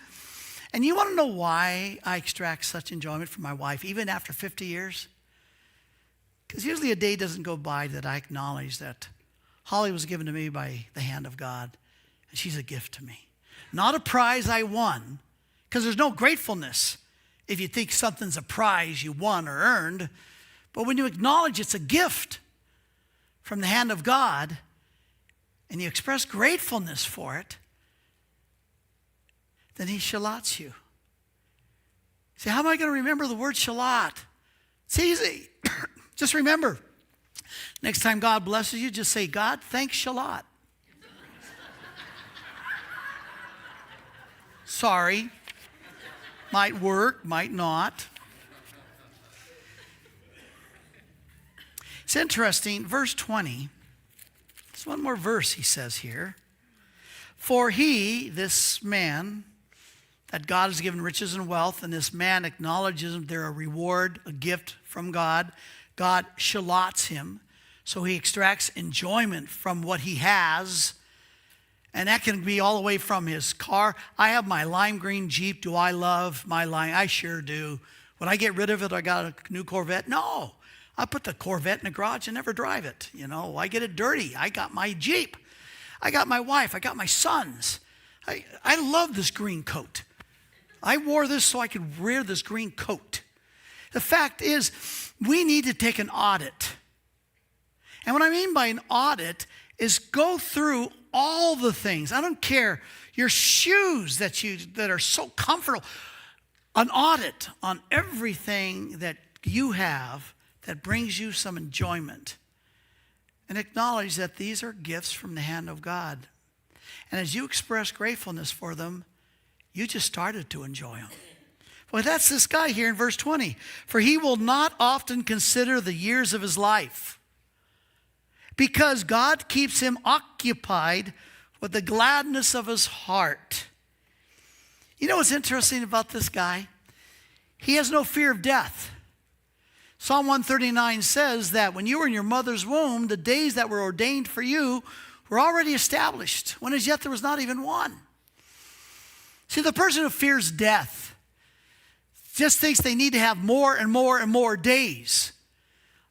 you want to know why I extract such enjoyment from my wife, even after 50 years? Because usually a day doesn't go by that I acknowledge that Holly was given to me by the hand of God, and she's a gift to me. Not a prize I won, because there's no gratefulness if you think something's a prize you won or earned. But when you acknowledge it's a gift from the hand of God, and you express gratefulness for it, then he shallots you. Say, how am I going to remember the word shallot? It's easy. Just remember, next time God blesses you, just say, God, thanks shallot. Sorry. Might work, might not. It's interesting, verse 20. There's one more verse he says here. For he, this man, that God has given riches and wealth, and this man acknowledges them, they're a reward, a gift from God. God shallots him, so he extracts enjoyment from what he has. And that can be all the way from his car. I have my lime green Jeep. Do I love my lime? I sure do. Would I get rid of it? I got a new Corvette? No. I put the Corvette in the garage and never drive it. You know, I get it dirty. I got my Jeep. I got my wife. I got my sons. I love this green coat. I wore this so I could wear this green coat. The fact is, we need to take an audit. And what I mean by an audit is go through all the things. I don't care. Your shoes that are so comfortable. An audit on everything that you have that brings you some enjoyment. And acknowledge that these are gifts from the hand of God. And as you express gratefulness for them, you just started to enjoy them. Well, that's this guy here in verse 20. For he will not often consider the years of his life, because God keeps him occupied with the gladness of his heart. You know what's interesting about this guy? He has no fear of death. Psalm 139 says that when you were in your mother's womb, the days that were ordained for you were already established, when as yet there was not even one. See, the person who fears death just thinks they need to have more and more and more days.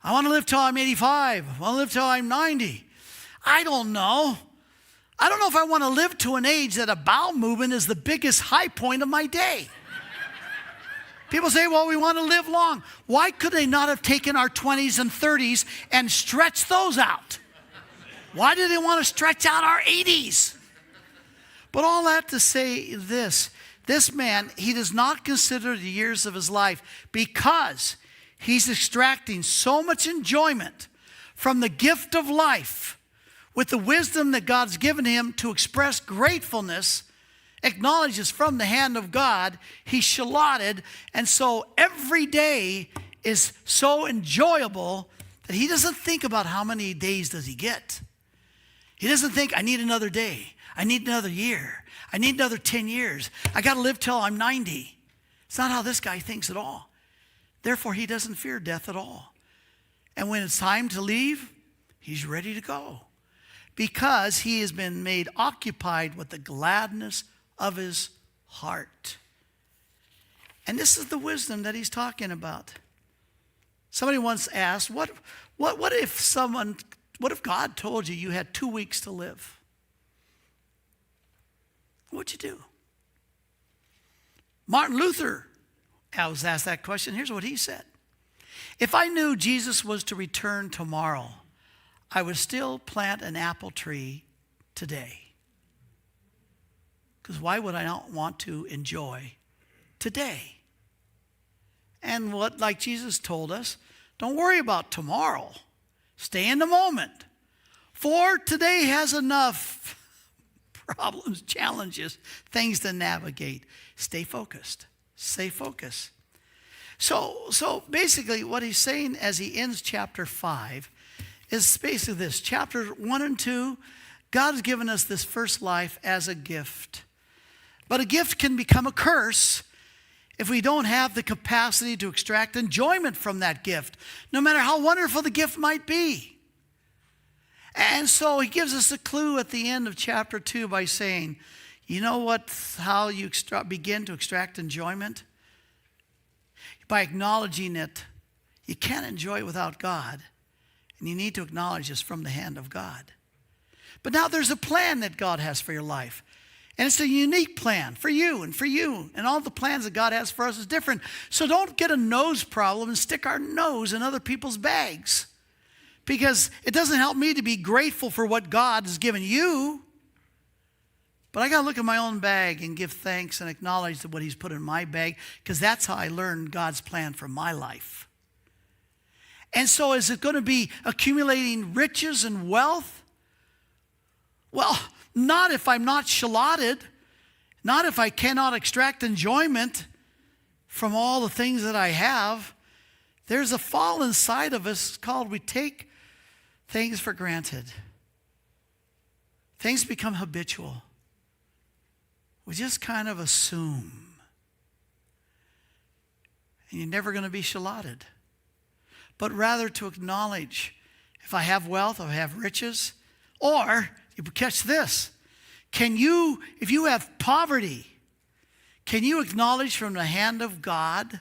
I want to live till I'm 85. I want to live till I'm 90. I don't know. I don't know if I want to live to an age that a bowel movement is the biggest high point of my day. People say, well, we want to live long. Why could they not have taken our 20s and 30s and stretched those out? Why do they want to stretch out our 80s? But all that to say this man, he does not consider the years of his life because he's extracting so much enjoyment from the gift of life with the wisdom that God's given him to express gratefulness, acknowledges from the hand of God, he's shallotted, and so every day is so enjoyable that he doesn't think about how many days does he get. He doesn't think, I need another day. I need another year. I need another 10 years. I got to live till I'm 90. It's not how this guy thinks at all. Therefore, he doesn't fear death at all. And when it's time to leave, he's ready to go because he has been made occupied with the gladness of his heart. And this is the wisdom that he's talking about. Somebody once asked, what if God told you you had 2 weeks to live? What'd you do? Martin Luther was asked that question. Here's what he said. If I knew Jesus was to return tomorrow, I would still plant an apple tree today. Because why would I not want to enjoy today? And like Jesus told us, don't worry about tomorrow. Stay in the moment. For today has enough problems, challenges, things to navigate. Stay focused. Stay focused. So basically what he's saying as he ends chapter 5 is basically this. Chapter 1 and 2, God has given us this first life as a gift. But a gift can become a curse if we don't have the capacity to extract enjoyment from that gift, no matter how wonderful the gift might be. And so he gives us a clue at the end of chapter 2 by saying, you know what? How you begin to extract enjoyment? By acknowledging it. You can't enjoy it without God. And you need to acknowledge this from the hand of God. But now there's a plan that God has for your life. And it's a unique plan for you and for you. And all the plans that God has for us is different. So don't get a nose problem and stick our nose in other people's bags. Because it doesn't help me to be grateful for what God has given you. But I got to look at my own bag and give thanks and acknowledge what he's put in my bag. Because that's how I learned God's plan for my life. And so is it going to be accumulating riches and wealth? Well, not if I'm not shallotted. Not if I cannot extract enjoyment from all the things that I have. There's a fall inside of us called we take things for granted. Things become habitual. We just kind of assume. And you're never going to be shallotted. But rather to acknowledge, if I have wealth, if I have riches, or, you catch this, if you have poverty, can you acknowledge from the hand of God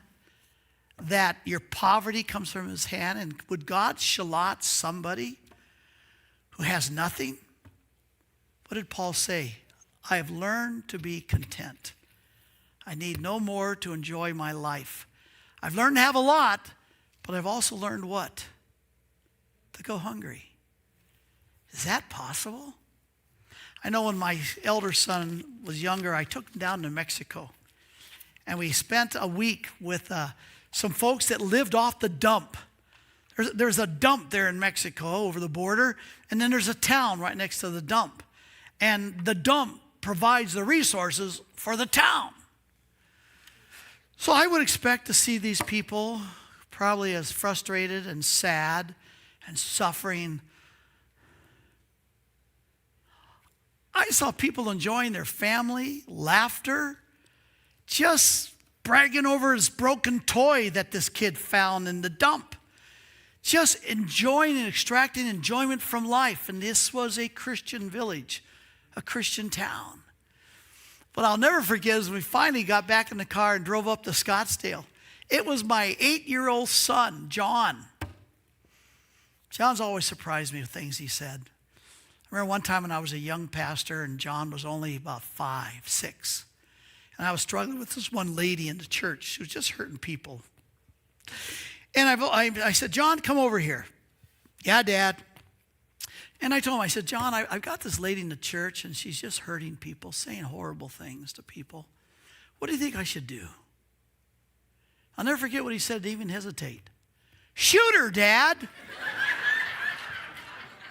that your poverty comes from his hand? And would God shallot somebody who has nothing? What did Paul say? I have learned to be content. I need no more to enjoy my life. I've learned to have a lot, but I've also learned what? To go hungry. Is that possible? I know when my elder son was younger, I took him down to Mexico. And we spent a week with some folks that lived off the dump. There's a dump there in Mexico over the border, and then there's a town right next to the dump. And the dump provides the resources for the town. So I would expect to see these people probably as frustrated and sad and suffering. I saw people enjoying their family, laughter, just bragging over his broken toy that this kid found in the dump. Just enjoying and extracting enjoyment from life. And this was a Christian village, a Christian town. But I'll never forget as we finally got back in the car and drove up to Scottsdale. It was my 8-year-old son, John. John's always surprised me with things he said. I remember one time when I was a young pastor and John was only about 5, 6. And I was struggling with this one lady in the church. She was just hurting people. And I said, John, come over here. Yeah, Dad. And I told him, I said, John, I've got this lady in the church and she's just hurting people, saying horrible things to people. What do you think I should do? I'll never forget what he said to even hesitate. Shoot her, Dad.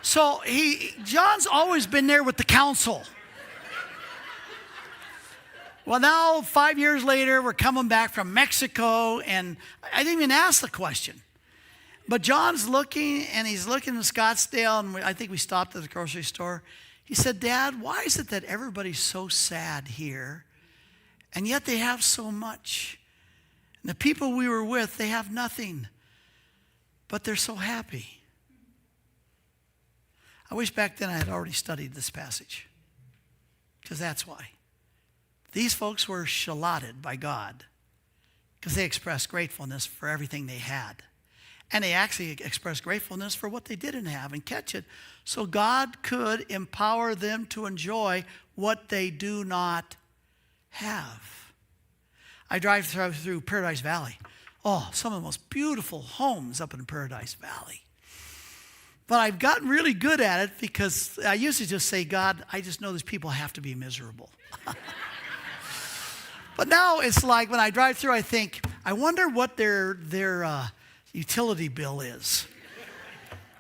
So John's always been there with the counsel. Well, now 5 years later, we're coming back from Mexico, and I didn't even ask the question. But John's looking, and he's looking in Scottsdale, and I think we stopped at the grocery store. He said, Dad, why is it that everybody's so sad here, and yet they have so much? And the people we were with, they have nothing, but they're so happy. I wish back then I had already studied this passage, because that's why. These folks were shallotted by God because they expressed gratefulness for everything they had. And they actually expressed gratefulness for what they didn't have, and catch it. So God could empower them to enjoy what they do not have. I drive through Paradise Valley. Oh, some of the most beautiful homes up in Paradise Valley. But I've gotten really good at it because I used to just say, God, I just know these people have to be miserable. But now it's like when I drive through, I think, I wonder what their utility bill is.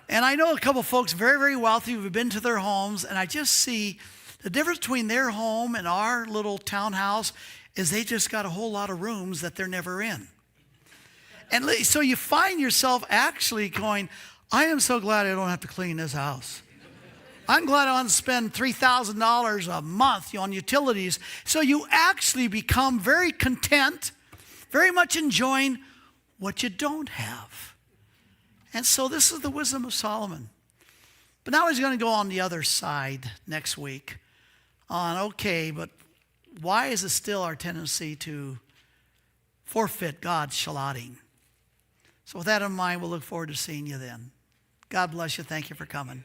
And I know a couple folks very, very wealthy who've been to their homes, and I just see the difference between their home and our little townhouse is they just got a whole lot of rooms that they're never in. And so you find yourself actually going, I am so glad I don't have to clean this house. I'm glad I don't spend $3,000 a month on utilities. So you actually become very content, very much enjoying what you don't have. And so this is the wisdom of Solomon. But now he's going to go on the other side next week on, okay, but why is it still our tendency to forfeit God's shallotting? So with that in mind, we'll look forward to seeing you then. God bless you. Thank you for coming.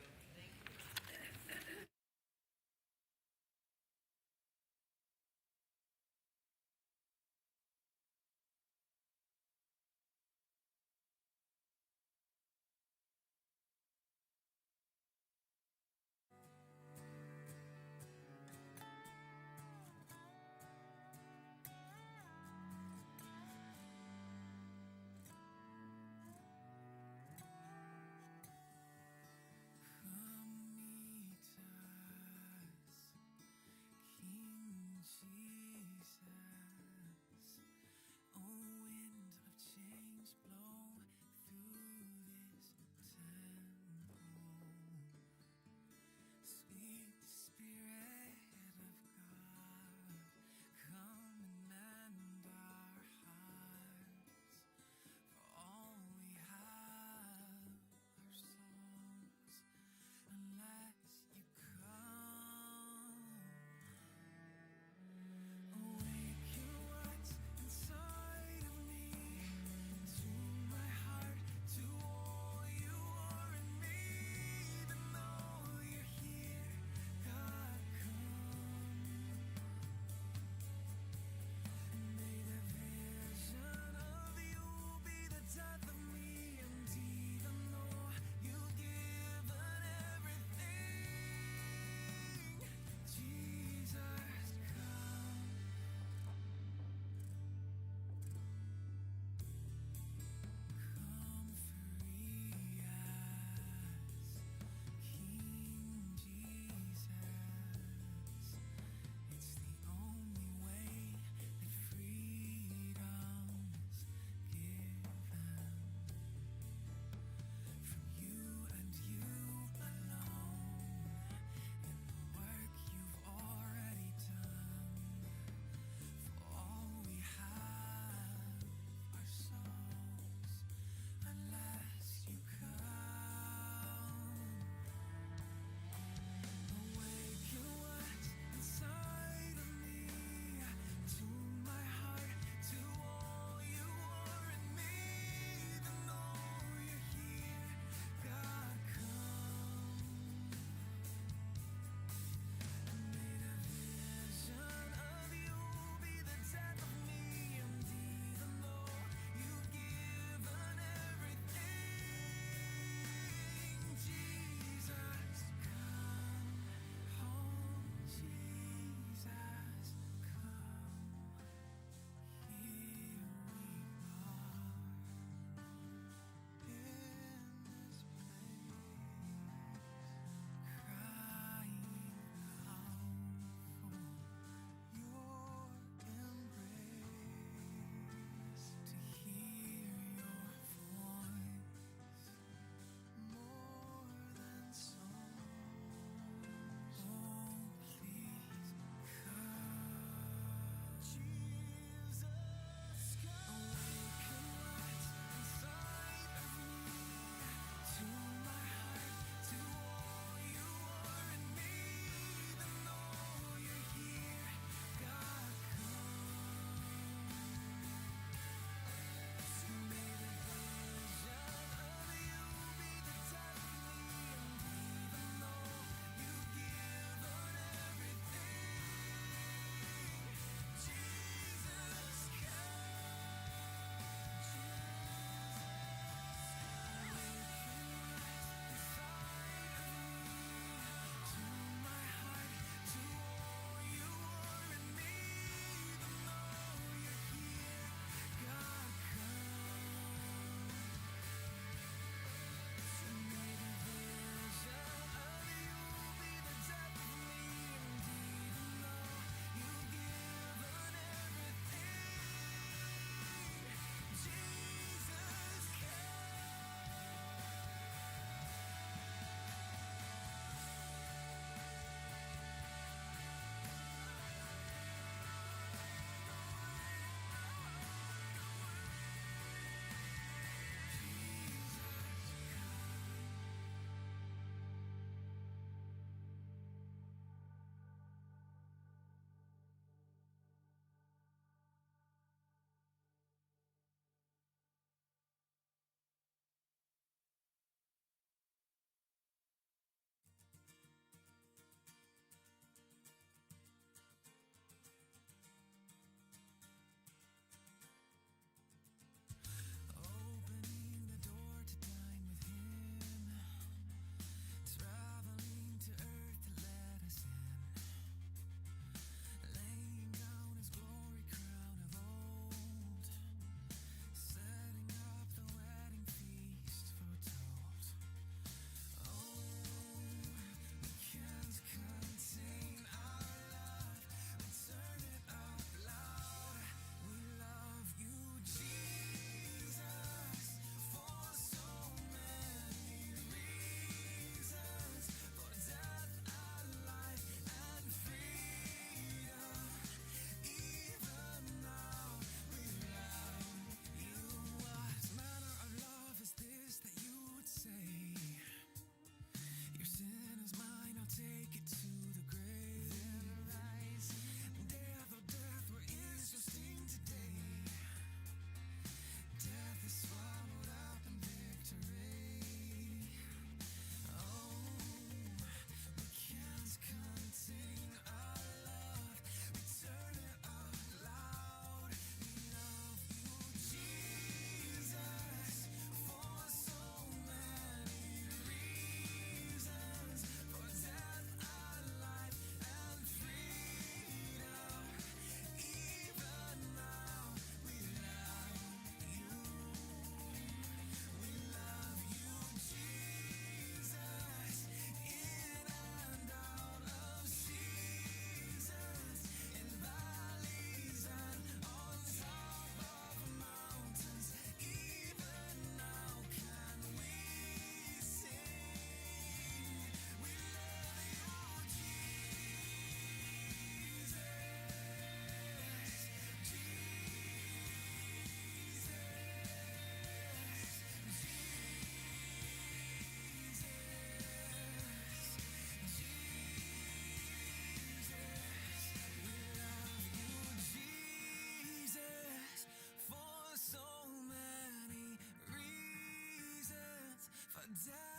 down.